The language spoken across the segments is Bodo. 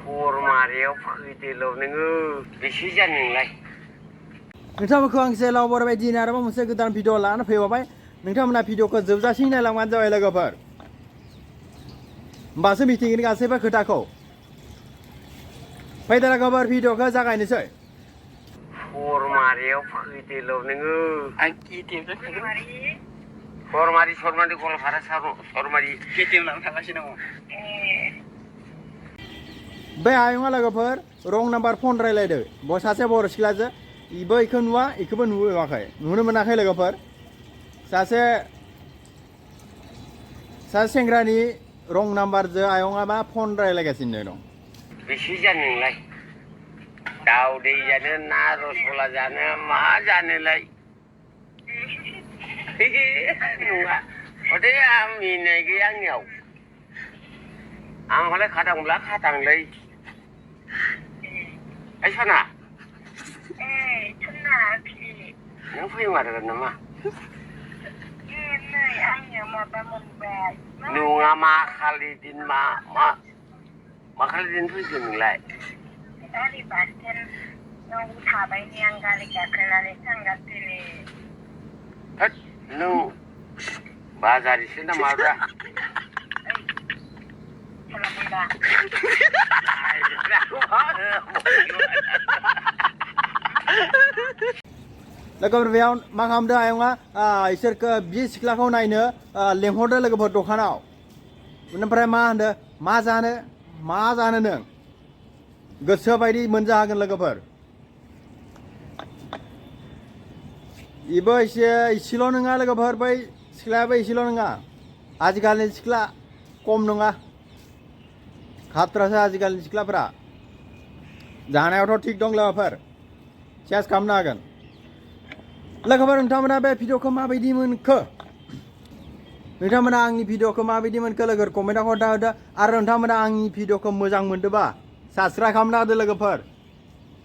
फरमारियाव फैदेल' नोङो बेसे जानो नोंलाय नोंथांमोनखौ आं सेलाव बरबायदिनो आरोबाव मोनसे गोदान भिडिअ लानानै फैबावबाय नोंथांमोना भिडिअखौ जोबजासिम नायलांबानो जाबाय लोगोफोर होमबासो मिथिगोन गासैबो खोथाखौ फैदो लोगोफोर भिडिअखौ जागायनोसै फरमारियाव फैदेल' नोङो आं केटिएम फरमारि गवालपारा सरमारि केटिएम लाना थांगासिनो दङ बे आयंआ लोगोफोर रं नाम्बार फन रायलायदो सासे बर' सिख्लाजों इबो इखौ नुवा इखौबो नुवाखै नुनो मोनाखै लोगोफोर सासे सेंग्रानि रं नाम्बारजों आयंआ मा फन रायलायगासिनो दं बेसे जानो नोंलाय दाउदै जानो ना रसगुल्ला जानो मा जानोलाय नङा हथे आं मिनिनाय गैया आंनियाव आंहालाय खाथांब्ला खाथांलै ओइ सना नों फैमारगोन नामा नङा मा खालि दिन मा खालि दिन फैगोन नोंलाय गारि बास स्टेन्डआव थाबायनि आं गारि गाखोनानै थांगासिनो होद नों बाजारिसो ना माब्रा लोगोफोर बेयाव मा खालामदों आयंआ इसोरखौ बि सिख्लाखौ नायनो लेंहरदो लोगोफोर दखानाव ओमफ्राय मा होनदो मा जानो नों गोसो बायदि मोनजाहागोन लोगोफोर इबो इसेल' नङा लोगोफोर बै सिख्लायाबो इसेल' नङा आजिखालिनि सिख्ला खम नङा खाथ्रासो आजिखालिनि सिख्लाफोरा जानायावथ' थिग दं लोगोफोर चेस खालामनो हागोन लोगोफोर नोंथांमोना बे भिडिअखौ माबायदि मोनखो नोंथांमोना आंनि भिडिअखौ माबायदि मोनखो लोगोफोर कमेन्टआव खोन्था होदो आरो नोंथांमोना आंनि भिडिअखौ मोजां मोनदोंबा साबस्क्राइब खालामना होदो लोगोफोर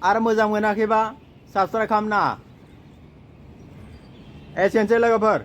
आरो मोजां मोनाखैबा साबस्क्राइब खालामना एसेनोसै लोगोफोर